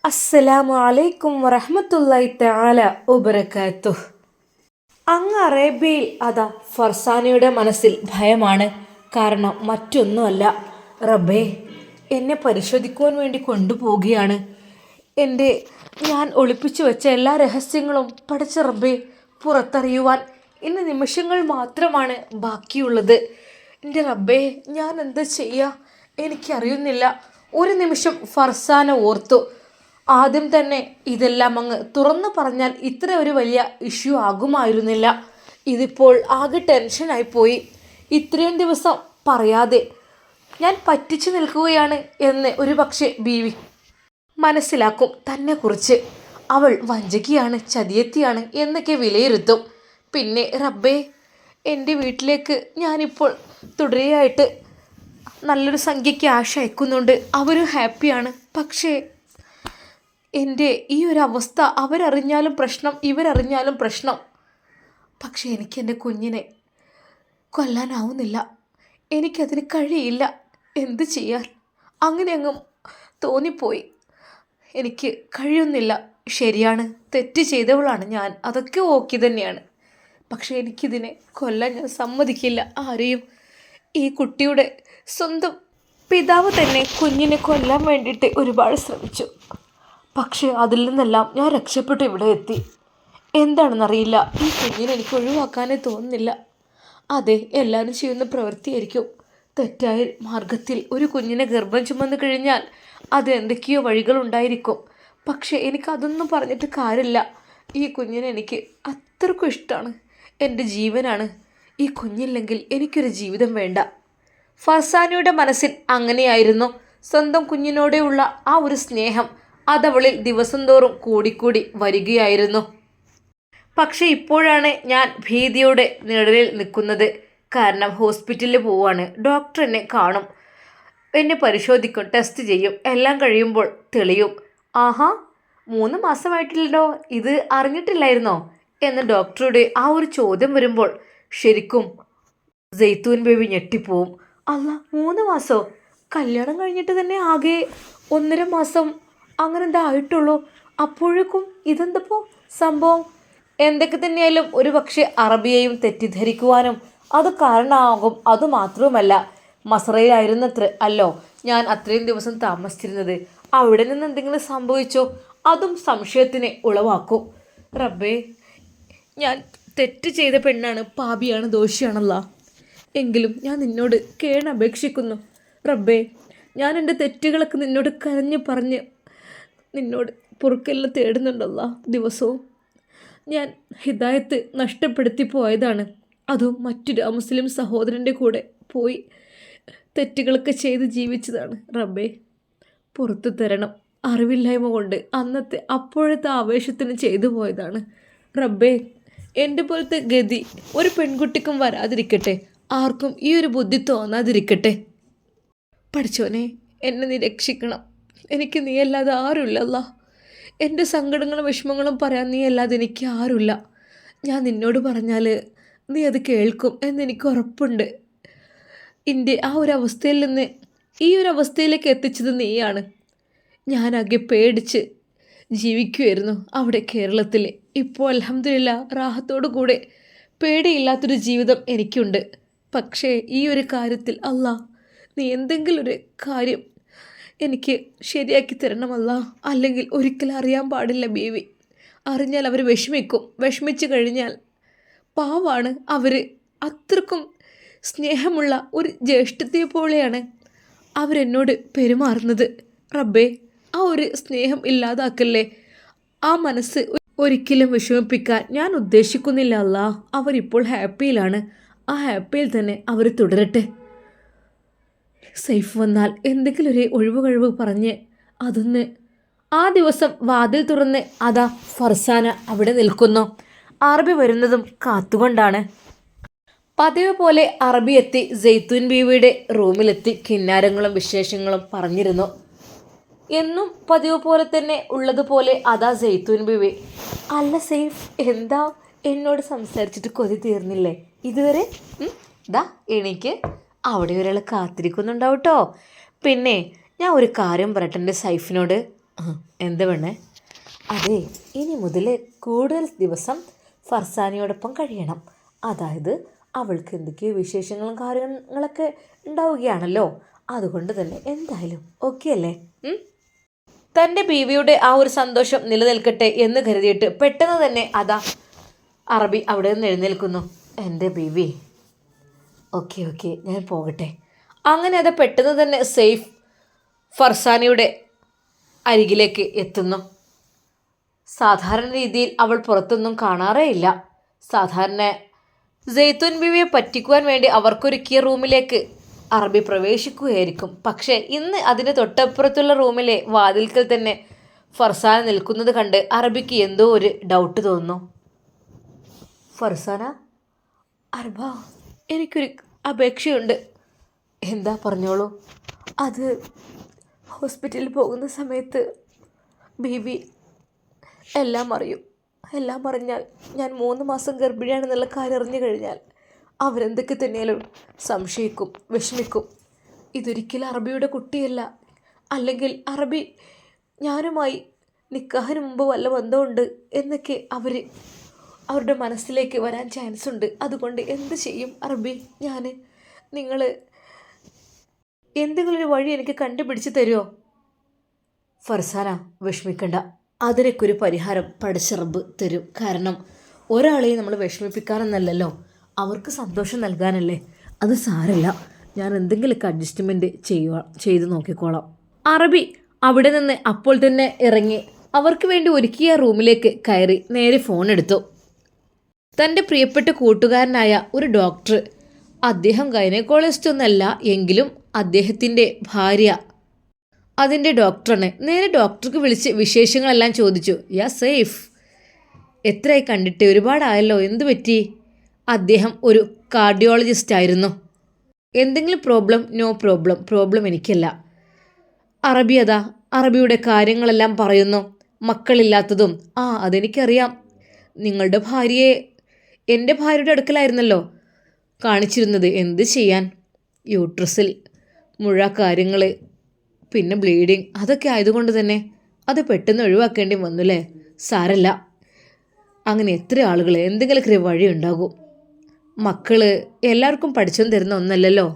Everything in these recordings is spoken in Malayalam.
അസ്സലാമു അലൈക്കും വറഹ്മത്തുള്ളാഹി തആല വബറകാതുഹു. അങ്ങ് അറേബ്യയിൽ അതാ ഫർസാനയുടെ മനസ്സിൽ ഭയമാണ്. കാരണം മറ്റൊന്നുമല്ല, റബ്ബേ എന്നെ പരിശോധിക്കുവാൻ വേണ്ടി കൊണ്ടുപോവുകയാണ്. ഞാൻ ഒളിപ്പിച്ചു വെച്ച എല്ലാ രഹസ്യങ്ങളും പടച്ച റബ്ബേ പുറത്തറിയുവാൻ ഇന്ന് നിമിഷങ്ങൾ മാത്രമാണ് ബാക്കിയുള്ളത്. എൻ്റെ റബ്ബേ, ഞാൻ എന്താ ചെയ്യുക എനിക്കറിയുന്നില്ല. ഒരു നിമിഷം ഫർസാന ഓർത്തു, ആദ്യം തന്നെ ഇതെല്ലാം അങ്ങ് തുറന്നു പറഞ്ഞാൽ ഇത്ര ഒരു വലിയ ഇഷ്യൂ ആകുമായിരുന്നില്ല. ഇതിപ്പോൾ ആകെ ടെൻഷനായിപ്പോയി. ഇത്രയും ദിവസം പറയാതെ ഞാൻ പറ്റിച്ചു നിൽക്കുകയാണ് എന്ന് ഒരു പക്ഷേ ബീവി മനസ്സിലാക്കും. തന്നെക്കുറിച്ച് അവൾ വഞ്ചകിയാണ്, ചതിയത്തിയാണ് എന്നൊക്കെ വിലയിരുത്തും. പിന്നെ റബ്ബേ, എൻ്റെ വീട്ടിലേക്ക് ഞാനിപ്പോൾ തുടരെയായിട്ട് നല്ലൊരു സംഖ്യ ക്യാഷ് അയക്കുന്നുണ്ട്, അവരും ഹാപ്പിയാണ്. പക്ഷേ എൻ്റെ ഈ ഒരു അവസ്ഥ അവരറിഞ്ഞാലും പ്രശ്നം, ഇവരറിഞ്ഞാലും പ്രശ്നം. പക്ഷേ എനിക്കെൻ്റെ കുഞ്ഞിനെ കൊല്ലാനാവുന്നില്ല, എനിക്കതിന് കഴിയില്ല. എന്ത് ചെയ്യാൻ? അങ്ങനെ അങ്ങ് തോന്നിപ്പോയി. എനിക്ക് കഴിയുന്നില്ല. ശരിയാണ്, തെറ്റ് ചെയ്തവളാണ് ഞാൻ, അതൊക്കെ ഓക്കെ തന്നെയാണ്. പക്ഷേ എനിക്കിതിനെ കൊല്ലാൻ ഞാൻ സമ്മതിക്കില്ല ആരെയും. ഈ കുട്ടിയുടെ സ്വന്തം പിതാവ് തന്നെ കുഞ്ഞിനെ കൊല്ലാൻ വേണ്ടിയിട്ട് ഒരുപാട് ശ്രമിച്ചു. പക്ഷേ അതിൽ നിന്നെല്ലാം ഞാൻ രക്ഷപ്പെട്ട് ഇവിടെ എത്തി. എന്താണെന്നറിയില്ല, ഈ കുഞ്ഞിനെ എനിക്ക് ഒഴിവാക്കാനേ തോന്നുന്നില്ല. അതെ, എല്ലാവരും ചെയ്യുന്ന പ്രവൃത്തിയായിരിക്കും. തെറ്റായ മാർഗത്തിൽ ഒരു കുഞ്ഞിനെ ഗർഭം ചുമന്ന് കഴിഞ്ഞാൽ അത് എന്തൊക്കെയോ വഴികളുണ്ടായിരിക്കും. പക്ഷേ എനിക്കതൊന്നും പറഞ്ഞിട്ട് കാര്യമില്ല. ഈ കുഞ്ഞിനെ എനിക്ക് അത്രയ്ക്കും ഇഷ്ടമാണ്, എൻ്റെ ജീവനാണ്. ഈ കുഞ്ഞില്ലെങ്കിൽ എനിക്കൊരു ജീവിതം വേണ്ട. ഫർസാനയുടെ മനസ്സിൽ അങ്ങനെയായിരുന്നു. സ്വന്തം കുഞ്ഞിനോടെയുള്ള ആ ഒരു സ്നേഹം അതവളിൽ ദിവസം തോറും കൂടിക്കൂടി വരികയായിരുന്നു. പക്ഷെ ഇപ്പോഴാണ് ഞാൻ ഭീതിയുടെ നിഴലിൽ നിൽക്കുന്നത്. കാരണം ഹോസ്പിറ്റലിൽ പോവാണ്, ഡോക്ടർ എന്നെ കാണും, എന്നെ പരിശോധിക്കും, ടെസ്റ്റ് ചെയ്യും. എല്ലാം കഴിയുമ്പോൾ തെളിയും. ആഹാ, 3 മാസമായിട്ടില്ലല്ലോ, ഇത് അറിഞ്ഞിട്ടില്ലായിരുന്നോ എന്ന് ഡോക്ടറുടെ ആ ഒരു ചോദ്യം വരുമ്പോൾ ശരിക്കും ജെയ്ത്തൂൻ ബേബി ഞെട്ടിപ്പോവും. അല്ല, 3 മാസമോ? കല്യാണം കഴിഞ്ഞിട്ട് തന്നെ ആകെ 1.5 മാസം അങ്ങനെ എന്താ ആയിട്ടുള്ളൂ. അപ്പോഴേക്കും ഇതെന്തപ്പോൾ സംഭവം? എന്തൊക്കെ തന്നെയായാലും ഒരു പക്ഷേ അറബിയെയും തെറ്റിദ്ധരിക്കുവാനും അത് കാരണമാകും. അതുമാത്രവുമല്ല, മസറയിലായിരുന്നത്ര അല്ലോ ഞാൻ അത്രയും ദിവസം താമസിച്ചിരുന്നത്. അവിടെ നിന്ന് എന്തെങ്കിലും സംഭവിച്ചോ? അതും സംശയത്തിനെ ഉളവാക്കും. റബ്ബേ, ഞാൻ തെറ്റ് ചെയ്ത പെണ്ണാണ്, പാപിയാണ്, ദോഷിയാണല്ല. എങ്കിലും ഞാൻ നിന്നോട് കേണപേക്ഷിക്കുന്നു റബ്ബേ. ഞാൻ എൻ്റെ തെറ്റുകളൊക്കെ നിന്നോട് കരഞ്ഞ് പറഞ്ഞ് നിന്നോട് പൊറുക്കെല്ലാം തേടുന്നുണ്ടല്ല. ദിവസവും ഞാൻ ഹിദായത്ത് നഷ്ടപ്പെടുത്തി പോയതാണ്. അതും മറ്റൊരു അമുസ്ലിം സഹോദരൻ്റെ കൂടെ പോയി തെറ്റുകളൊക്കെ ചെയ്ത് ജീവിച്ചതാണ്. റബ്ബേ, പുറത്തു തരണം. അറിവില്ലായ്മ കൊണ്ട് അപ്പോഴത്തെ ആവേശത്തിന് ചെയ്തു പോയതാണ്. റബ്ബേ, എൻ്റെ പോലത്തെ ഗതി ഒരു പെൺകുട്ടിക്കും വരാതിരിക്കട്ടെ, ആർക്കും ഈ ഒരു ബുദ്ധി തോന്നാതിരിക്കട്ടെ. പഠിച്ചോനെ, എന്നെ നീ രക്ഷിക്കണം. എനിക്ക് നീ അല്ലാതെ ആരുമില്ലല്ല. എൻ്റെ സങ്കടങ്ങളും വിഷമങ്ങളും പറയാൻ നീ അല്ലാതെ എനിക്ക് ആരുമില്ല. ഞാൻ നിന്നോട് പറഞ്ഞാൽ നീ അത് കേൾക്കും എന്നെനിക്ക് ഉറപ്പുണ്ട്. എൻ്റെ ആ ഒരു അവസ്ഥയിൽ നിന്ന് ഈ ഒരു അവസ്ഥയിലേക്ക് എത്തിച്ചത് നീയാണ്. ഞാനാകെ പേടിച്ച് ജീവിക്കുമായിരുന്നു അവിടെ കേരളത്തിൽ. ഇപ്പോൾ അൽഹംദുലില്ലാ റാഹത്തോടു കൂടെ പേടിയില്ലാത്തൊരു ജീവിതം എനിക്കുണ്ട്. പക്ഷേ ഈ ഒരു കാര്യത്തിൽ അല്ലാ, നീ എന്തെങ്കിലും ഒരു കാര്യം എനിക്ക് ശരിയാക്കി തരണമല്ല. അല്ലെങ്കിൽ ഒരിക്കലും അറിയാൻ പാടില്ല ബീവി. അറിഞ്ഞാൽ അവർ വിഷമിക്കും. വിഷമിച്ച് കഴിഞ്ഞാൽ പാവാണ് അവർ. അത്രക്കും സ്നേഹമുള്ള ഒരു ജ്യേഷ്ഠത്തെ പോലെയാണ് അവരെന്നോട് പെരുമാറുന്നത്. റബ്ബേ, ആ ഒരു സ്നേഹം ഇല്ലാതാക്കല്ലേ. ആ മനസ്സ് ഒരിക്കലും വിഷമിപ്പിക്കാൻ ഞാൻ ഉദ്ദേശിക്കുന്നില്ല അല്ലാ. അവരിപ്പോൾ ഹാപ്പിയിലാണ്. ആ ഹാപ്പിയിൽ തന്നെ അവർ തുടരട്ടെ. സൈഫ് വന്നാൽ എന്തെങ്കിലും ഒരു ഒഴിവ് പറഞ്ഞ് അതൊന്ന്. ആ ദിവസം വാതിൽ തുറന്ന് അതാ ഫർസാന അവിടെ നിൽക്കുന്നു. അറബി വരുന്നതും കാത്തുകൊണ്ടാണ്. പതിവ് പോലെ അറബി എത്തി ജെയ്ത്തൂൻ ബീവിയുടെ റൂമിലെത്തി കിന്നാരങ്ങളും വിശേഷങ്ങളും പറഞ്ഞിരുന്നു. എന്നും പതിവ് പോലെ തന്നെ ഉള്ളതുപോലെ അതാ ജെയ്ത്തൂൻ ബീവി. അല്ല സൈഫ്, എന്താ എന്നോട് സംസാരിച്ചിട്ട് കൊതി തീർന്നില്ലേ ഇതുവരെ? ദാ എനിക്ക് അവിടെ ഒരാൾ കാത്തിരിക്കുന്നുണ്ടാവും കേട്ടോ. പിന്നെ ഞാൻ ഒരു കാര്യം പറയട്ടെ എൻ്റെ സൈഫിനോട്. എന്താ പെണ്ണേ? അതെ, ഇനി മുതൽ കൂടുതൽ ദിവസം ഫർസാനയോടൊപ്പം കഴിയണം. അതായത് അവൾക്ക് എന്തൊക്കെയോ വിശേഷങ്ങളും കാര്യങ്ങളൊക്കെ ഉണ്ടാവുകയാണല്ലോ. അതുകൊണ്ട് തന്നെ എന്തായാലും ഓക്കെ അല്ലേ? തൻ്റെ ബീവിയുടെ ആ ഒരു സന്തോഷം നിലനിൽക്കട്ടെ എന്ന് കരുതിയിട്ട് പെട്ടെന്ന് തന്നെ അതാ അറബി അവിടെ നിന്ന് എഴുന്നേൽക്കുന്നു. എൻ്റെ ബീവി, ഓക്കെ ഓക്കെ, ഞാൻ പോകട്ടെ. അങ്ങനെ അത് പെട്ടെന്ന് തന്നെ സെയ്ഫ് ഫർസാനയുടെ അരികിലേക്ക് എത്തുന്നു. സാധാരണ രീതിയിൽ അവൾ പുറത്തൊന്നും കാണാറേ ഇല്ല. സാധാരണ ജെയ്ത്തുൻ ബീവിയെ പറ്റിക്കുവാൻ വേണ്ടി അവർക്കൊരുക്കിയ റൂമിലേക്ക് അറബി പ്രവേശിക്കുകയായിരിക്കും. പക്ഷേ ഇന്ന് അതിന് തൊട്ടപ്പുറത്തുള്ള റൂമിലെ വാതിൽക്കൽ തന്നെ ഫർസാന നിൽക്കുന്നത് കണ്ട് അറബിക്ക് എന്തോ ഒരു ഡൗട്ട് തോന്നുന്നു. ഫർസാന, അർബ, എനിക്കൊരു അപേക്ഷയുണ്ട്. എന്താ, പറഞ്ഞോളൂ. അത് ഹോസ്പിറ്റലിൽ പോകുന്ന സമയത്ത് ബീവി എല്ലാം അറിയും. എല്ലാം അറിഞ്ഞാൽ ഞാൻ 3 മാസം ഗർഭിണിയാണെന്നുള്ള കാര്യം അറിഞ്ഞു കഴിഞ്ഞാൽ അവരെന്തൊക്കെ തന്നെയാലും സംശയിക്കും, വിഷമിക്കും. ഇതൊരിക്കലും അറബിയുടെ കുട്ടിയല്ല, അല്ലെങ്കിൽ അറബി ഞാനുമായി നിക്കാഹിന് മുമ്പ് വല്ല ബന്ധമുണ്ട് എന്നൊക്കെ അവരുടെ മനസ്സിലേക്ക് വരാൻ ചാൻസ് ഉണ്ട്. അതുകൊണ്ട് എന്ത് ചെയ്യും അറബി? നിങ്ങൾ എന്തെങ്കിലും ഒരു വഴി എനിക്ക് കണ്ടുപിടിച്ച് തരുമോ? ഫർസാന, വിഷമിക്കണ്ട, അതിനൊക്കെ ഒരു പരിഹാരം പടച്ച റബ്ബ് തരും. കാരണം ഒരാളെയും നമ്മൾ വിഷമിപ്പിക്കാനെന്നല്ലല്ലോ, അവർക്ക് സന്തോഷം നൽകാനല്ലേ. അത് സാരമില്ല, ഞാൻ എന്തെങ്കിലുമൊക്കെ അഡ്ജസ്റ്റ്മെൻറ്റ് ചെയ്ത് നോക്കിക്കോളാം. അറബി അവിടെ നിന്ന് അപ്പോൾ തന്നെ ഇറങ്ങി അവർക്ക് വേണ്ടി ഒരുക്കിയ റൂമിലേക്ക് കയറി നേരെ ഫോൺ എടുത്തു. തൻ്റെ പ്രിയപ്പെട്ട കൂട്ടുകാരനായ ഒരു ഡോക്ടർ, അദ്ദേഹം ഗൈനക്കോളജിസ്റ്റ് ഒന്നല്ല എങ്കിലും അദ്ദേഹത്തിൻ്റെ ഭാര്യ അതിൻ്റെ ഡോക്ടറാണ്. നേരെ ഡോക്ടർക്ക് വിളിച്ച് വിശേഷങ്ങളെല്ലാം ചോദിച്ചു. യാ സെയ്ഫ്, എത്രയായി കണ്ടിട്ട്? ഒരുപാടായല്ലോ, എന്തു പറ്റി? അദ്ദേഹം ഒരു കാർഡിയോളജിസ്റ്റ് ആയിരുന്നു. എന്തെങ്കിലും പ്രോബ്ലം? നോ പ്രോബ്ലം, പ്രോബ്ലം എനിക്കല്ല. അറബി അതാ അറബിയുടെ കാര്യങ്ങളെല്ലാം പറയുന്നു. മക്കളില്ലാത്തതും. അതെനിക്കറിയാം. നിങ്ങളുടെ ഭാര്യയെ എൻ്റെ ഭാര്യയുടെ അടുക്കലായിരുന്നല്ലോ കാണിച്ചിരുന്നത്. എന്ത് ചെയ്യാൻ, യൂട്രസിൽ മുഴ, കാര്യങ്ങൾ, പിന്നെ ബ്ലീഡിങ്, അതൊക്കെ ആയതുകൊണ്ട് തന്നെ അത് പെട്ടെന്ന് ഒഴിവാക്കേണ്ടി വന്നുല്ലേ. സാരല്ല, അങ്ങനെ എത്ര ആളുകൾ, എന്തെങ്കിലുമൊക്കെ വഴി ഉണ്ടാകും. മക്കൾ എല്ലാവർക്കും പഠിച്ചൊന്നും തരുന്ന ഒന്നല്ലല്ലോ,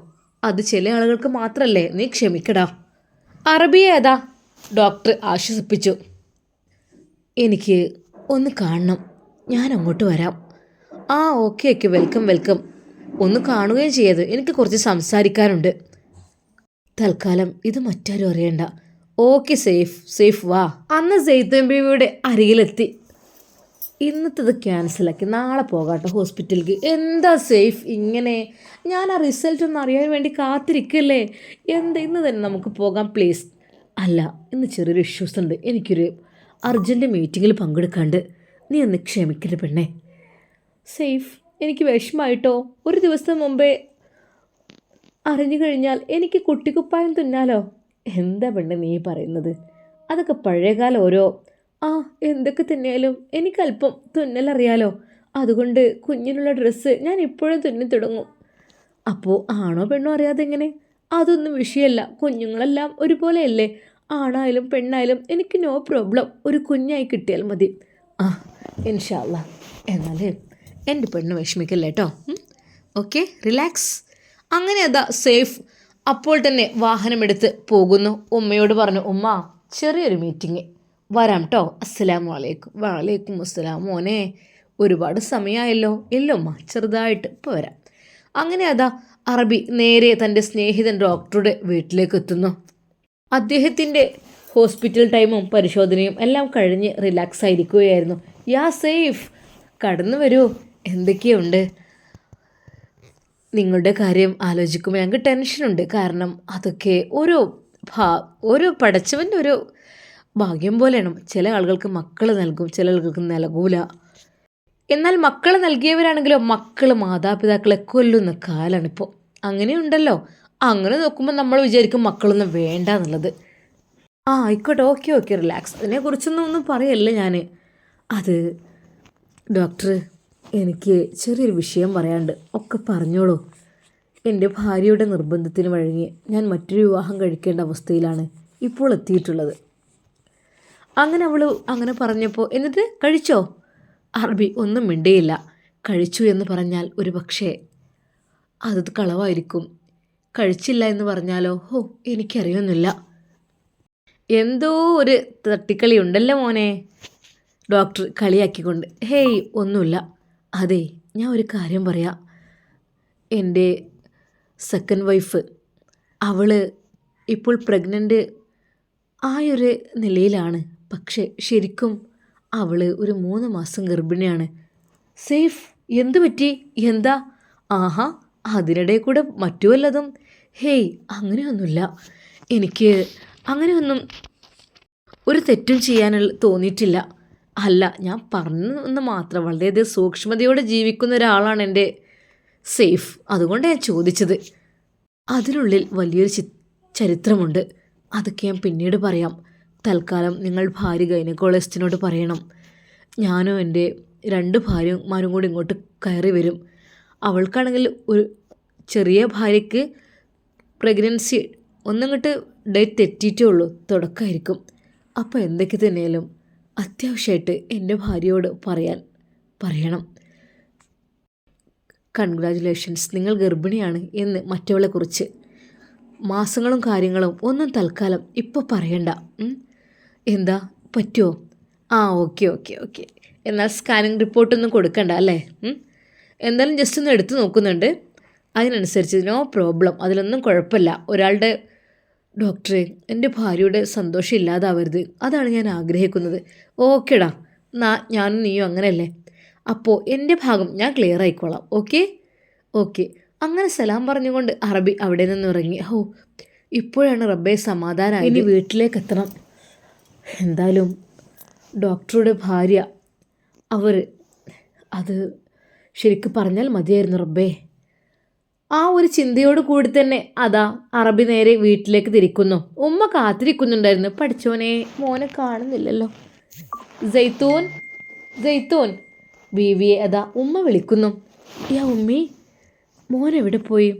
അത് ചില ആളുകൾക്ക് മാത്രമല്ലേ. നീ ക്ഷമിക്കടാ. അറബിയെ അതാ ഡോക്ടർ ആശ്വസിപ്പിച്ചു. എനിക്ക് ഒന്ന് കാണണം, ഞാൻ അങ്ങോട്ട് വരാം. Okay okay, welcome welcome. ഒന്ന് കാണുകയും ചെയ്യത്, എനിക്ക് കുറച്ച് സംസാരിക്കാനുണ്ട്. തൽക്കാലം ഇത് മറ്റാരും അറിയണ്ട. ഓക്കെ സേഫ് വാ. അന്ന് സെയ്തുൻ ബീവിയുടെ അരികിലെത്തി. ഇന്നത്തത് ക്യാൻസലാക്കി, നാളെ പോകാട്ടോ ഹോസ്പിറ്റലിലേക്ക്. എന്താ സെയ്ഫ് ഇങ്ങനെ? ഞാൻ ആ റിസൾട്ട് ഒന്ന് അറിയാൻ വേണ്ടി കാത്തിരിക്കല്ലേ. ഇന്ന് തന്നെ നമുക്ക് പോകാം പ്ലീസ്. അല്ല, ഇന്ന് ചെറിയൊരു ഇഷ്യൂസ് ഉണ്ട്, എനിക്കൊരു അർജൻറ്റ് മീറ്റിങ്ങിൽ പങ്കെടുക്കാണ്ട്. നീ ഒന്ന് ക്ഷമിക്കരുത് പെണ്ണേ. സെയ്ഫ്, എനിക്ക് വിഷമമായിട്ടോ. ഒരു ദിവസം മുമ്പേ അറിഞ്ഞു കഴിഞ്ഞാൽ എനിക്ക് കുട്ടിക്കുപ്പായം തുന്നാലോ. എന്താ പെണ്ണെ നീ പറയുന്നത്? അതൊക്കെ പഴയകാലം ഓരോ എന്തൊക്കെ തന്നെയാലും എനിക്കല്പം തുന്നലറിയാലോ. അതുകൊണ്ട് കുഞ്ഞിനുള്ള ഡ്രസ്സ് ഞാൻ ഇപ്പോഴും തുന്നി തുടങ്ങും. അപ്പോൾ ആണോ പെണ്ണോ അറിയാതെ എങ്ങനെ? അതൊന്നും വിഷയമല്ല, കുഞ്ഞുങ്ങളെല്ലാം ഒരുപോലെയല്ലേ. ആണായാലും പെണ്ണായാലും എനിക്ക് നോ പ്രോബ്ലം. ഒരു കുഞ്ഞായി കിട്ടിയാൽ മതി. ഇൻഷാ അല്ലാ. എന്നാൽ എൻ്റെ പെണ്ണ് വിഷമിക്കല്ലേ കേട്ടോ. Okay, relax. അങ്ങനെ അതാ സേഫ് അപ്പോൾ തന്നെ വാഹനമെടുത്ത് പോകുന്നു. ഉമ്മയോട് പറഞ്ഞു, ഉമ്മ ചെറിയൊരു മീറ്റിംഗ്, വരാം കേട്ടോ. അസ്സലാമു അലൈക്കും. വലൈക്കും അസ്സലാം. മോനെ, ഒരുപാട് സമയമായല്ലോ. ഇല്ല ഉമ്മ, ചെറുതായിട്ട് ഇപ്പോൾ വരാം. അങ്ങനെ അതാ അറബി നേരെ തൻ്റെ സ്നേഹിതൻ ഡോക്ടറുടെ വീട്ടിലേക്ക് എത്തുന്നു. അദ്ദേഹത്തിൻ്റെ ഹോസ്പിറ്റൽ ടൈമും പരിശോധനയും എല്ലാം കഴിഞ്ഞ് റിലാക്സ് ആയിരിക്കുകയായിരുന്നു. യാ സേഫ്, കടന്നു വരൂ. എന്തൊക്കെയുണ്ട്? നിങ്ങളുടെ കാര്യം ആലോചിക്കുമ്പോൾ ഞങ്ങൾക്ക് ടെൻഷനുണ്ട്. കാരണം അതൊക്കെ ഓരോ പടച്ചവൻ്റെ ഒരു ഭാഗ്യം പോലെയാണ്. ചില ആളുകൾക്ക് മക്കൾ നൽകും, ചില ആളുകൾക്ക് നൽകൂല. എന്നാൽ മക്കൾ നൽകിയവരാണെങ്കിലോ മക്കൾ മാതാപിതാക്കളെ കൊല്ലുന്ന കാലമാണിപ്പോൾ. അങ്ങനെയുണ്ടല്ലോ. അങ്ങനെ നോക്കുമ്പോൾ നമ്മൾ വിചാരിക്കും മക്കളൊന്നും വേണ്ട എന്നുള്ളത്. ആയിക്കോട്ടെ, ഓക്കെ റിലാക്സ്. അതിനെക്കുറിച്ചൊന്നും പറയല്ല ഞാൻ. അത് ഡോക്ടർ, എനിക്ക് ചെറിയൊരു വിഷയം പറയാണ്ട്. ഒക്കെ പറഞ്ഞോളൂ. എൻ്റെ ഭാര്യയുടെ നിർബന്ധത്തിന് വഴങ്ങി ഞാൻ മറ്റൊരു വിവാഹം കഴിക്കേണ്ട അവസ്ഥയിലാണ് ഇപ്പോൾ എത്തിയിട്ടുള്ളത്. അങ്ങനെ അവൾ അങ്ങനെ പറഞ്ഞപ്പോൾ എന്നിട്ട് കഴിച്ചോ? അറബി ഒന്നും മിണ്ടിയില്ല. കഴിച്ചു എന്ന് പറഞ്ഞാൽ ഒരു പക്ഷേ അത് കളവായിരിക്കും. കഴിച്ചില്ല എന്ന് പറഞ്ഞാലോ? എനിക്കറിയൊന്നുമില്ല. എന്തോ ഒരു തട്ടിക്കളി ഉണ്ടല്ലോ മോനെ, ഡോക്ടർ കളിയാക്കിക്കൊണ്ട്. ഹേയ് ഒന്നുമില്ല. അതെ, ഞാൻ ഒരു കാര്യം പറയാം. എൻ്റെ സെക്കൻഡ് വൈഫ് അവൾ ഇപ്പോൾ പ്രഗ്നൻ്റ് ആയൊരു നിലയിലാണ്. പക്ഷേ ശരിക്കും അവൾ ഒരു 3 മാസം ഗർഭിണിയാണ്. സേഫ്, എന്തു പറ്റി? എന്താ? ആഹാ, അതിനിടെ കൂടെ മറ്റു വല്ലതും? ഹേയ് അങ്ങനെയൊന്നുമില്ല. എനിക്ക് അങ്ങനെയൊന്നും ഒരു തെറ്റും ചെയ്യാനുള്ള തോന്നിയിട്ടില്ല. അല്ല, ഞാൻ പറഞ്ഞു എന്ന് മാത്രം. വളരെയധികം സൂക്ഷ്മതയോടെ ജീവിക്കുന്ന ഒരാളാണ് എൻ്റെ സേഫ്. അതുകൊണ്ട് ഞാൻ ചോദിച്ചത്. അതിനുള്ളിൽ വലിയൊരു ചരിത്രമുണ്ട്. അതൊക്കെ ഞാൻ പിന്നീട് പറയാം. തൽക്കാലം നിങ്ങൾ ഭാര്യ ഗൈനക്കോളജിസ്റ്റിനോട് പറയണം. ഞാനും എൻ്റെ 2 ഭാര്യമാരും കൂടി ഇങ്ങോട്ട് കയറി വരും. അവൾക്കാണെങ്കിൽ ഒരു ചെറിയ ഭാര്യയ്ക്ക് പ്രഗ്നൻസി ഒന്നങ്ങോട്ട് ഡേറ്റ് തെറ്റിയിട്ടേ ഉള്ളൂ, തുടക്കമായിരിക്കും. അപ്പോൾ എന്തൊക്കെ തന്നെയാലും അത്യാവശ്യമായിട്ട് എൻ്റെ ഭാര്യയോട് പറയണം. കൺഗ്രാജുലേഷൻസ്, നിങ്ങൾ ഗർഭിണിയാണ് എന്ന് മറ്റവളെക്കുറിച്ച്. മാസങ്ങളും കാര്യങ്ങളും ഒന്നും തൽക്കാലം ഇപ്പോൾ പറയണ്ട. എന്താ, പറ്റുമോ? ഓക്കെ. എന്നാൽ സ്കാനിങ് റിപ്പോർട്ടൊന്നും കൊടുക്കണ്ട അല്ലേ? എന്തായാലും ജസ്റ്റ് ഒന്ന് എടുത്തു നോക്കുന്നുണ്ട്. അതിനനുസരിച്ച് നോ പ്രോബ്ലം, അതിലൊന്നും കുഴപ്പമില്ല. ഒരാളുടെ ഡോക്ടറെ, എൻ്റെ ഭാര്യയുടെ സന്തോഷം ഇല്ലാതാവരുത്, അതാണ് ഞാൻ ആഗ്രഹിക്കുന്നത്. ഓക്കേടാ, ഞാനും നീയും അങ്ങനെയല്ലേ? അപ്പോൾ എൻ്റെ ഭാഗം ഞാൻ ക്ലിയർ ആയിക്കോളാം. ഓക്കെ. അങ്ങനെ സലാം പറഞ്ഞുകൊണ്ട് അറബി അവിടെ നിന്ന് ഇറങ്ങി. ഇപ്പോഴാണ് റബ്ബേ സമാധാനമായി. ഇനി വീട്ടിലേക്ക് എത്തണം. എന്തായാലും ഡോക്ടറുടെ ഭാര്യ അത് ശരിക്കും പറഞ്ഞാൽ മതിയായിരുന്നു റബ്ബേ. ആ ഒരു ചിന്തയോട് കൂടി തന്നെ അതാ അറബി നേരെ വീട്ടിലേക്ക് തിരിക്കുന്നു. ഉമ്മ കാത്തിരിക്കുന്നുണ്ടായിരുന്നു. പഠിച്ചോനെ, മോനെ കാണുന്നില്ലല്ലോ. ജെയ്ത്തൂൻ ബീവിയെ അതാ ഉമ്മ വിളിക്കുന്നു. ഉമ്മി, മോനെവിടെ പോയി?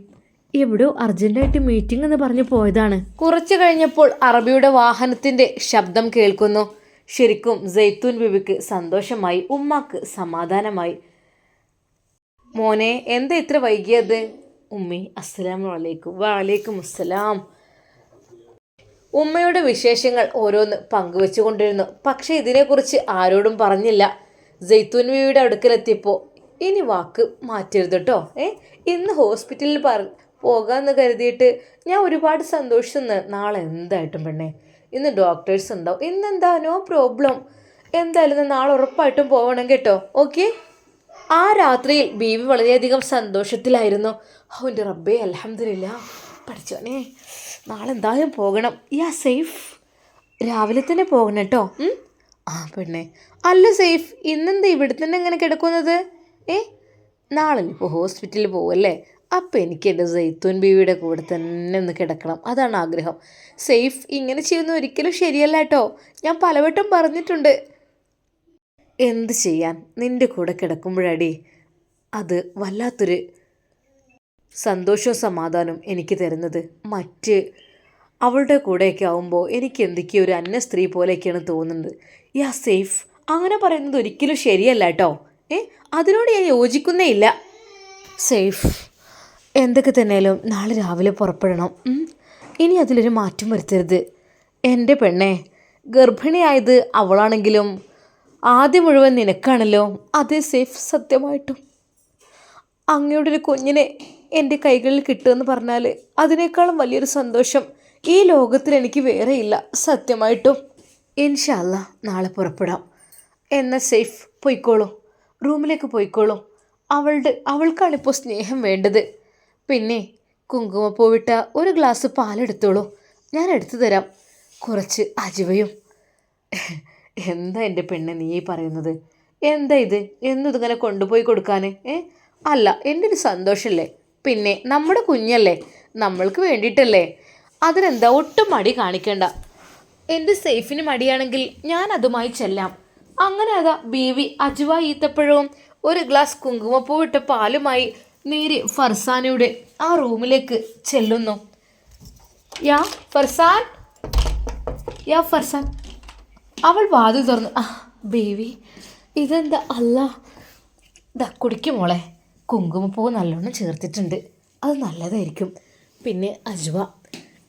എവിടെയോ അർജൻറ്റായിട്ട് മീറ്റിംഗ് എന്ന് പറഞ്ഞു പോയതാണ്. കുറച്ചു കഴിഞ്ഞപ്പോൾ അറബിയുടെ വാഹനത്തിൻ്റെ ശബ്ദം കേൾക്കുന്നു. ശരിക്കും ജെയ്ത്തൂൻ ബീവിക്ക് സന്തോഷമായി, ഉമ്മാക്ക് സമാധാനമായി. മോനെ, എന്താ ഇത്ര വൈകിയത്? ഉമ്മി, അസ്സലാമു അലൈക്കും. വഅലൈക്കും അസ്സലാം. ഉമ്മയുടെ വിശേഷങ്ങൾ ഓരോന്ന് പങ്കുവെച്ചുകൊണ്ടിരുന്നു. പക്ഷേ ഇതിനെക്കുറിച്ച് ആരോടും പറഞ്ഞില്ല. ജെയ്ത്തൂൻ ബീവിയുടെ അടുക്കലെത്തിയപ്പോൾ, ഇനി വാക്ക് മാറ്റരുത് കേട്ടോ. ഇന്ന് ഹോസ്പിറ്റലിൽ പോകാമെന്ന് കരുതിയിട്ട് ഞാൻ ഒരുപാട് സന്തോഷിക്കുന്നു. നാളെ എന്തായിട്ടും പെണ്ണേ, ഇന്ന് ഡോക്ടേഴ്സ് ഉണ്ടാവും. ഇന്നെന്താ, നോ പ്രോബ്ലം. എന്തായാലും നാളെ ഉറപ്പായിട്ടും പോകണം കേട്ടോ. ഓക്കെ. ആ രാത്രിയിൽ ബീവി വളരെയധികം സന്തോഷത്തിലായിരുന്നു. എൻ്റെ റബ്ബേ, അൽഹംദുലില്ലാ. പഠിച്ചോനെ, നാളെ എന്തായാലും പോകണം. സേഫ്, രാവിലെ തന്നെ പോകണം കേട്ടോ. പെണ്ണേ, അല്ല സേഫ്, ഇന്നെന്താ ഇവിടെ തന്നെ എങ്ങനെ കിടക്കുന്നത്? നാളെ ഇപ്പോൾ ഹോസ്പിറ്റലിൽ പോകുമല്ലേ? അപ്പം എനിക്ക് എൻ്റെ ജെയ്ത്തൂൻ ബീവിയുടെ കൂടെ തന്നെ ഒന്ന് കിടക്കണം, അതാണ് ആഗ്രഹം. സേഫ്, ഇങ്ങനെ ചെയ്യുന്ന ഒരിക്കലും ശരിയല്ല കേട്ടോ. ഞാൻ പലവട്ടം പറഞ്ഞിട്ടുണ്ട്. എന്ത് ചെയ്യാൻ, നിൻ്റെ കൂടെ കിടക്കുമ്പോഴടി അത് വല്ലാത്തൊരു സന്തോഷവും സമാധാനവും എനിക്ക് തരുന്നത്. അവളുടെ കൂടെയൊക്കെ ആവുമ്പോൾ എനിക്ക് എന്തൊക്കെയോ ഒരു അന്യ സ്ത്രീ പോലെയൊക്കെയാണ് തോന്നുന്നത്. സേഫ്, അങ്ങനെ പറയുന്നത് ഒരിക്കലും ശരിയല്ല കേട്ടോ. അതിനോട് ഞാൻ യോജിക്കുന്നേ ഇല്ല. സേഫ്, എന്തൊക്കെ തന്നെയാലും നാളെ രാവിലെ പുറപ്പെടണം. ഇനി അതിലൊരു മാറ്റം വരുത്തരുത്. എൻ്റെ പെണ്ണെ, ഗർഭിണിയായത് അവളാണെങ്കിലും ആദ്യം മുഴുവൻ നിനക്കാണല്ലോ. അതേ സേഫ്, സത്യമായിട്ടും അങ്ങയുടെ ഒരു കുഞ്ഞിനെ എൻ്റെ കൈകളിൽ കിട്ടുമെന്ന് പറഞ്ഞാൽ അതിനേക്കാളും വലിയൊരു സന്തോഷം ഈ ലോകത്തിൽ എനിക്ക് വേറെയില്ല, സത്യമായിട്ടും. ഇൻഷാ അല്ലാ നാളെ പുറപ്പെടാം. എന്നാൽ സേഫ്, പോയിക്കോളൂ, റൂമിലേക്ക് പോയിക്കോളൂ. അവൾക്കാണിപ്പോൾ സ്നേഹം വേണ്ടത്. പിന്നെ കുങ്കുമപ്പൂവിട്ട ഒരു ഗ്ലാസ് പാലെടുത്തോളൂ, ഞാൻ എടുത്തു തരാം. കുറച്ച് അജുവയും. എന്താ എൻ്റെ പെണ്ണ് നീ പറയുന്നത്? എന്താ ഇത്? ഇതിങ്ങനെ കൊണ്ടുപോയി കൊടുക്കാൻ? അല്ല, എൻ്റെ ഒരു സന്തോഷമല്ലേ. പിന്നെ നമ്മുടെ കുഞ്ഞല്ലേ, നമ്മൾക്ക് വേണ്ടിയിട്ടല്ലേ. അതിനെന്താ, ഒട്ടും മടി കാണിക്കണ്ട. എൻ്റെ സേഫിന് മടിയാണെങ്കിൽ ഞാൻ അതുമായി ചെല്ലാം. അങ്ങനെ അതാ ബീവി അജുവ ഈത്തപ്പഴവും ഒരു ഗ്ലാസ് കുങ്കുമപ്പൂവിട്ട പാലുമായി നേരെ ഫർസാനയുടെ ആ റൂമിലേക്ക് ചെല്ലുന്നു. ഫർസാൻ, അവൾ വാതിൽ തുറന്നു. ബേബി, ഇതെന്താ? അല്ല, ഇതാ കുടിക്കും മോളെ. കുങ്കുമപ്പൂവ് നല്ലോണം ചേർത്തിട്ടുണ്ട്, അത് നല്ലതായിരിക്കും. പിന്നെ അജ്വ,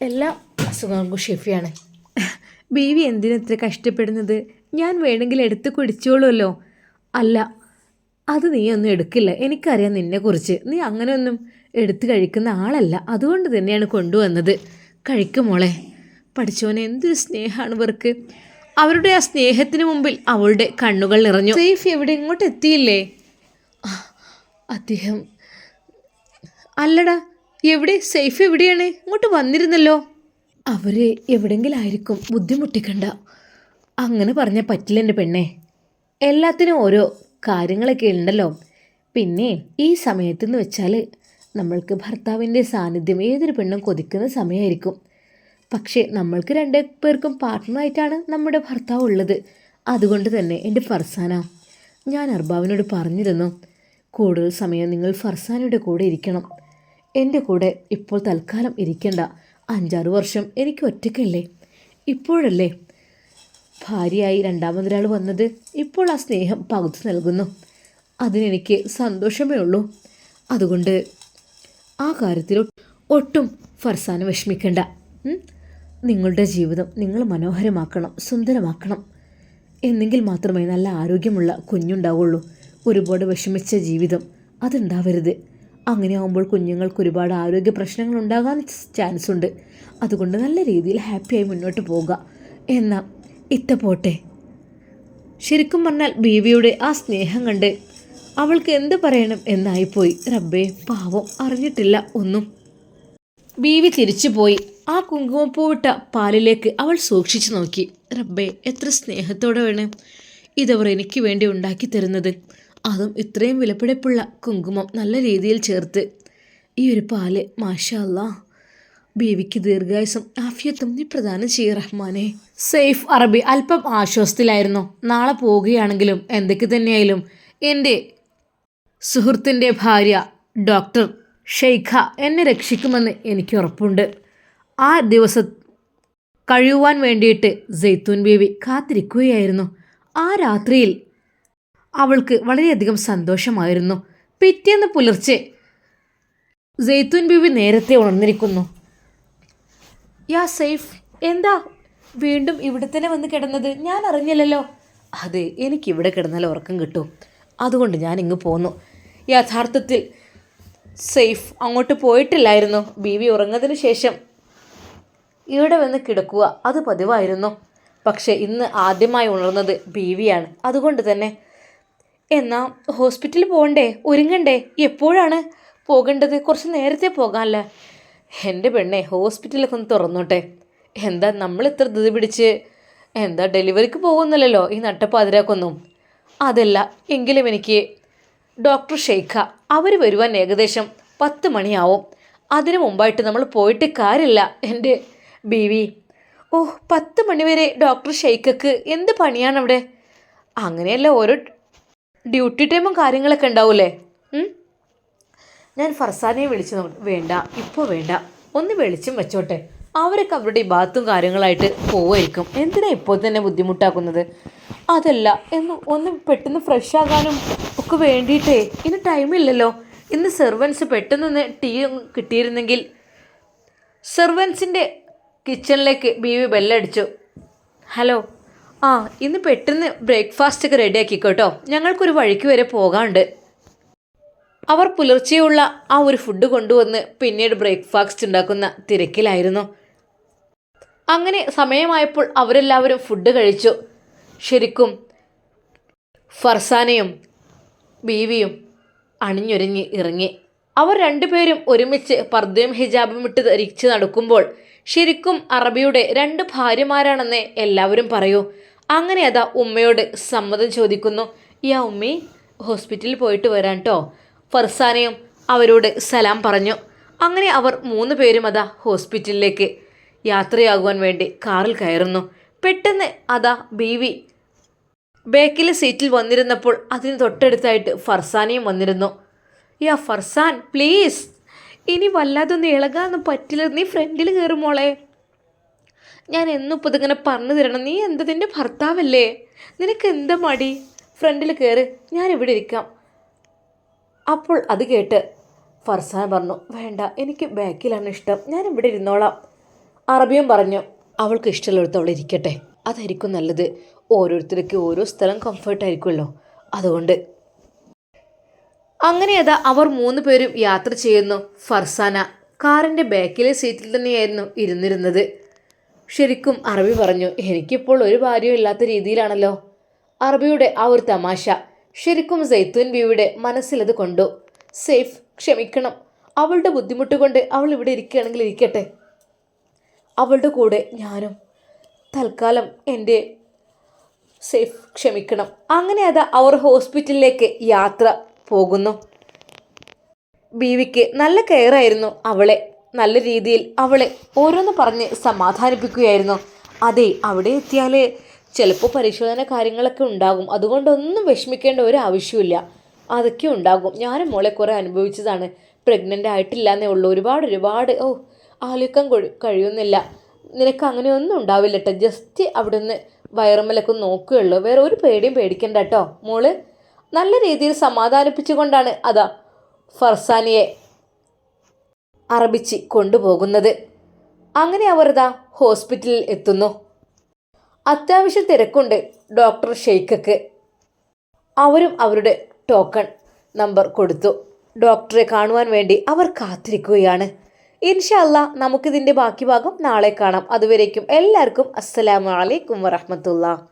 എല്ലാ അസുഖങ്ങൾക്കും ഷെഫിയാണ്. ബേബി എന്തിനത്ര കഷ്ടപ്പെടുന്നത്? ഞാൻ വേണമെങ്കിൽ എടുത്ത് കുടിച്ചോളുമല്ലോ. അല്ല, അത് നീ ഒന്നും എടുക്കില്ല, എനിക്കറിയാം നിന്നെക്കുറിച്ച്. നീ അങ്ങനെയൊന്നും എടുത്ത് കഴിക്കുന്ന ആളല്ല, അതുകൊണ്ട് തന്നെയാണ് കൊണ്ടുവന്നത്. കഴിക്കും മോളെ. പഠിച്ചോനെ, എന്തൊരു സ്നേഹമാണ് ഇവർക്ക്. അവരുടെ ആ സ്നേഹത്തിന് മുമ്പിൽ അവളുടെ കണ്ണുകൾ നിറഞ്ഞു. സേഫ് എവിടെ? ഇങ്ങോട്ട് എത്തിയില്ലേ? അദ്ദേഹം അല്ലടാ, എവിടെ? സേഫ് എവിടെയാണ്? ഇങ്ങോട്ട് വന്നിരുന്നല്ലോ. അവർ എവിടെയെങ്കിലും ആയിരിക്കും, ബുദ്ധിമുട്ടിക്കണ്ട. അങ്ങനെ പറഞ്ഞാൽ പറ്റില്ല എൻ്റെ പെണ്ണെ. എല്ലാത്തിനും ഓരോ കാര്യങ്ങളൊക്കെ ഉണ്ടല്ലോ. പിന്നെ ഈ സമയത്തെന്ന് വെച്ചാൽ നമ്മൾക്ക് ഭർത്താവിൻ്റെ സാന്നിധ്യം ഏതൊരു പെണ്ണും കൊതിക്കുന്ന സമയമായിരിക്കും. പക്ഷേ നമ്മൾക്ക് രണ്ട് പേർക്കും പാർട്ട്ണറായിട്ടാണ് നമ്മുടെ ഭർത്താവ് ഉള്ളത്. അതുകൊണ്ട് തന്നെ എൻ്റെ ഫർസാന, ഞാൻ അർബാവിനോട് പറഞ്ഞിരുന്നു, കൂടുതൽ സമയം നിങ്ങൾ ഫർസാനയുടെ കൂടെ ഇരിക്കണം. എൻ്റെ കൂടെ ഇപ്പോൾ തൽക്കാലം ഇരിക്കണ്ട. 5-6 വർഷം എനിക്ക് ഒറ്റയ്ക്കല്ലേ. ഇപ്പോഴല്ലേ ഭാര്യയായി രണ്ടാമതൊരാൾ വന്നത്. ഇപ്പോൾ ആ സ്നേഹം പകുത്തു നൽകുന്നു. അതിനെനിക്ക് സന്തോഷമേ ഉള്ളൂ. അതുകൊണ്ട് ആ കാര്യത്തിൽ ഒട്ടും ഫർസാന വിഷമിക്കണ്ട. നിങ്ങളുടെ ജീവിതം നിങ്ങൾ മനോഹരമാക്കണം, സുന്ദരമാക്കണം. എന്നെങ്കിൽ മാത്രമേ നല്ല ആരോഗ്യമുള്ള കുഞ്ഞുണ്ടാവുള്ളൂ. ഒരുപാട് വിഷമിച്ച ജീവിതം അതുണ്ടാവരുത്. അങ്ങനെ ആകുമ്പോൾ കുഞ്ഞുങ്ങൾക്ക് ഒരുപാട് ആരോഗ്യ പ്രശ്നങ്ങൾ ഉണ്ടാകാൻ ചാൻസ് ഉണ്ട്. അതുകൊണ്ട് നല്ല രീതിയിൽ ഹാപ്പിയായി മുന്നോട്ട് പോവുക. എന്നാൽ ഇത്ത പോട്ടെ. ശരിക്കും പറഞ്ഞാൽ ബീവിയുടെ ആ സ്നേഹം കണ്ട് അവൾക്ക് എന്ത് പറയണം എന്നായിപ്പോയി. റബ്ബേ, പാവം, അറിഞ്ഞിട്ടില്ല ഒന്നും. ബീവി തിരിച്ചുപോയി. ആ കുങ്കുമപ്പൂവിട്ട പാലിലേക്ക് അവൾ സൂക്ഷിച്ചു നോക്കി. റബ്ബേ, എത്ര സ്നേഹത്തോടെ വേണം ഇതവർ എനിക്ക് വേണ്ടി ഉണ്ടാക്കി തരുന്നത്. അതും ഇത്രയും വിലപിടിപ്പുള്ള കുങ്കുമം നല്ല രീതിയിൽ ചേർത്ത്. ഈ ഒരു പാല്, മാഷാ അല്ലാ, ബീവിക്ക് ദീർഘായുസും ആഫിയത്തും നീ പ്രദാനം ചെയ്യ റഹ്മാനെ. സൈഫ് അറബി അല്പം ആശ്വാസത്തിലായിരുന്നു. നാളെ പോവുകയാണെങ്കിലും എന്തൊക്കെ തന്നെയായാലും എൻ്റെ സുഹൃത്തിൻ്റെ ഭാര്യ ഡോക്ടർ ഷെയ്ഖ എന്നെ രക്ഷിക്കുമെന്ന് എനിക്ക് ഉറപ്പുണ്ട്. ആ ദിവസം കഴിയുവാൻ വേണ്ടിയിട്ട് സൈത്തൂൻ ബീവി കാത്തിരിക്കുകയായിരുന്നു. ആ രാത്രിയിൽ അവൾക്ക് വളരെയധികം സന്തോഷമായിരുന്നു. പിറ്റേന്ന് പുലർച്ചെ സൈത്തൂൻ ബീവി നേരത്തെ ഉണർന്നിരിക്കുന്നു. യാ സൈഫ്, എന്താ വീണ്ടും ഇവിടെ തന്നെ വന്ന് കിടന്നത്? ഞാൻ അറിഞ്ഞില്ലല്ലോ. അതെ, എനിക്കിവിടെ കിടന്നാൽ ഉറക്കം കിട്ടും, അതുകൊണ്ട് ഞാൻ ഇങ്ങ് പോന്നു. യഥാർത്ഥത്തിൽ സൈഫ് അങ്ങോട്ട് പോയിട്ടില്ലായിരുന്നു. ബീവി ഉറങ്ങുന്നതിന് ശേഷം ഇവിടെ വന്ന് കിടക്കുക അത് പതിവായിരുന്നു. പക്ഷേ ഇന്ന് ആദ്യമായി ഉണർന്നത് ബീവിയാണ്. അതുകൊണ്ട് തന്നെ എന്നാ ഹോസ്പിറ്റലിൽ പോകണ്ടേ? ഒരുങ്ങണ്ടേ? എപ്പോഴാണ് പോകേണ്ടത്? കുറച്ച് നേരത്തെ പോകാമല്ലേ? എൻ്റെ പെണ്ണെ, ഹോസ്പിറ്റലൊക്കെ ഒന്ന് തുറന്നോട്ടെ. എന്താ നമ്മൾ ഇത്ര ധൃതി പിടിച്ച് എന്താ ഡെലിവറിക്ക് പോകുന്നില്ലല്ലോ ഈ നട്ടപ്പാതിരാക്കൊന്നും. അതല്ല എങ്കിലും എനിക്ക് ഡോക്ടർ ഷെയ്ഖ അവർ വരുവാൻ ഏകദേശം 10 മണിയാവും. അതിനു മുമ്പായിട്ട് നമ്മൾ പോയിട്ട് കാര്യമില്ല എൻ്റെ ബീവി. 10 മണിവരെ ഡോക്ടർ ഷെയ്ഖക്ക് എന്ത് പണിയാണ് അവിടെ? അങ്ങനെയല്ല, ഓരോ ഡ്യൂട്ടി ടൈമും കാര്യങ്ങളൊക്കെ ഉണ്ടാവൂലേ. ഞാൻ ഫർസാനയെ വിളിച്ചു വേണ്ട, ഇപ്പോൾ വേണ്ട, ഒന്ന് വെളിച്ചം വെച്ചോട്ടെ. അവരൊക്കെ അവരുടെ ഈ ബാത്തും കാര്യങ്ങളായിട്ട് പോവുമായിരിക്കും. എന്തിനാ ഇപ്പോൾ തന്നെ ബുദ്ധിമുട്ടാക്കുന്നത്? അതല്ല, ഒന്ന് പെട്ടെന്ന് ഫ്രഷ് ആകാനും ഒക്കെ വേണ്ടിയിട്ടേ ഇന്ന് ടൈമില്ലല്ലോ. ഇന്ന് സെർവൻസ് പെട്ടെന്ന് ടീ കിട്ടിയിരുന്നെങ്കിൽ. സെർവൻസിൻ്റെ കിച്ചണിലേക്ക് ബീവി ബെല്ലടിച്ചു. ഹലോ, ഇന്ന് പെട്ടെന്ന് ബ്രേക്ക്ഫാസ്റ്റൊക്കെ റെഡിയാക്കിക്കോട്ടോ, ഞങ്ങൾക്കൊരു വഴിക്ക് വരെ പോകാണ്ട്. അവർ പുലർച്ചെയുള്ള ആ ഒരു ഫുഡ് കൊണ്ടുവന്ന് പിന്നീട് ബ്രേക്ക്ഫാസ്റ്റ് ഉണ്ടാക്കുന്ന തിരക്കിലായിരുന്നു. അങ്ങനെ സമയമായപ്പോൾ അവരെല്ലാവരും ഫുഡ് കഴിച്ചു. ശരിക്കും ഫർസാനയും ബീവിയും അണിഞ്ഞൊരുങ്ങി ഇറങ്ങി. അവർ രണ്ടുപേരും ഒരുമിച്ച് പർദ്ദയും ഹിജാബും ഇട്ട് ധരിച്ച് നടക്കുമ്പോൾ ശരിക്കും അറബിയുടെ 2 ഭാര്യമാരാണെന്ന് എല്ലാവരും പറയൂ. അങ്ങനെ അതാ ഉമ്മയോട് സമ്മതം ചോദിക്കുന്നു. യാ ഉമ്മി, ഹോസ്പിറ്റലിൽ പോയിട്ട് വരാൻ കേട്ടോ. ഫർസാനയും അവരോട് സലാം പറഞ്ഞു. അങ്ങനെ അവർ 3 പേരും അതാ ഹോസ്പിറ്റലിലേക്ക് യാത്രയാകുവാൻ വേണ്ടി കാറിൽ കയറുന്നു. പെട്ടെന്ന് അതാ ബീവി ബാക്കിലെ സീറ്റിൽ വന്നിരുന്നപ്പോൾ അതിന് തൊട്ടടുത്തായിട്ട് ഫർസാനയും വന്നിരുന്നു. യാ ഫർസാൻ, പ്ലീസ്, ഇനി വല്ലാതൊന്നും ഇളകാനൊന്നും പറ്റില്ല, നീ ഫ്രണ്ടിൽ കയറും മോളെ. ഞാൻ എന്നും ഇപ്പോൾ ഇതിങ്ങനെ പറഞ്ഞു തരണം. നീ എന്തതിൻ്റെ ഭർത്താവല്ലേ, നിനക്ക് എന്താ മടി? ഫ്രണ്ടിൽ കയറ്, ഞാനിവിടെ ഇരിക്കാം. അപ്പോൾ അത് കേട്ട് ഫർസാന പറഞ്ഞു, വേണ്ട, എനിക്ക് ബാക്കിലാണ് ഇഷ്ടം, ഞാനിവിടെ ഇരുന്നോളാം. അറബിയും പറഞ്ഞു, അവൾക്ക് ഇഷ്ടമുള്ളിടത്ത് അവൾ ഇരിക്കട്ടെ, അതായിരിക്കും നല്ലത്. ഓരോരുത്തർക്ക് ഓരോ സ്ഥലം കംഫർട്ടായിരിക്കുമല്ലോ, അതുകൊണ്ട്. അങ്ങനെ അതാ അവർ 3 പേരും യാത്ര ചെയ്യുന്നു. ഫർസാന കാറിൻ്റെ ബാക്കിലെ സീറ്റിൽ തന്നെയായിരുന്നു ഇരുന്നിരുന്നത്. ശരിക്കും അറബി പറഞ്ഞു, എനിക്കിപ്പോൾ ഒരു ഭാര്യയും ഇല്ലാത്ത രീതിയിലാണല്ലോ. അറബിയുടെ ആ ഒരു തമാശ ശരിക്കും സൈത്തൂൻ ബീവിയുടെ മനസ്സിലത് കൊണ്ടു. സേഫ്, ക്ഷമിക്കണം, അവളുടെ ബുദ്ധിമുട്ട് കൊണ്ട് അവൾ ഇവിടെ ഇരിക്കുകയാണെങ്കിൽ ഇരിക്കട്ടെ, അവളുടെ കൂടെ ഞാനും തൽക്കാലം എൻ്റെ സേഫ്, ക്ഷമിക്കണം. അങ്ങനെ അതാ അവർ ഹോസ്പിറ്റലിലേക്ക് യാത്ര പോകുന്നു. ബീവിക്ക് നല്ല കെയറായിരുന്നു അവളെ, നല്ല രീതിയിൽ അവളെ ഓരോന്ന് പറഞ്ഞ് സമാധാനിപ്പിക്കുകയായിരുന്നു. അതെ, അവിടെ എത്തിയാൽ ചിലപ്പോൾ പരിശോധന കാര്യങ്ങളൊക്കെ ഉണ്ടാകും, അതുകൊണ്ടൊന്നും വിഷമിക്കേണ്ട ഒരു ആവശ്യമില്ല. അതൊക്കെ ഉണ്ടാകും. ഞാനും മോളെ കുറേ അനുഭവിച്ചതാണ്. പ്രഗ്നൻ്റ് ആയിട്ടില്ല എന്നേ ഉള്ളൂ. ഒരുപാട് ആലോചിക്കാൻ കഴിയുന്നില്ല. നിനക്ക് അങ്ങനെയൊന്നും ഉണ്ടാവില്ല കേട്ടോ. ജസ്റ്റ് അവിടെ നിന്ന് വയറുമ്മലൊക്കെ നോക്കുകയുള്ളൂ. വേറെ ഒരു പേടിയും പേടിക്കണ്ട കേട്ടോ. മോള് നല്ല രീതിയിൽ സമാധാനിപ്പിച്ചുകൊണ്ടാണ് അതാ ഫർസാനയെ അറബിച്ച് കൊണ്ടുപോകുന്നത്. അങ്ങനെ അവർ ഇതാ ഹോസ്പിറ്റലിൽ എത്തുന്നു. അത്യാവശ്യം തിരക്കുണ്ട് ഡോക്ടർ ഷെയ്ഖക്ക്. അവരും അവരുടെ ടോക്കൺ നമ്പർ കൊടുത്തു. ഡോക്ടറെ കാണുവാൻ വേണ്ടി അവർ കാത്തിരിക്കുകയാണ്. ഇൻഷാ അല്ലാഹ് നമുക്കിതിൻ്റെ ബാക്കി ഭാഗം നാളെ കാണാം. അതുവരേക്കും എല്ലാവർക്കും അസ്സലാമു അലൈക്കും വറഹ്മത്തുള്ളാഹി.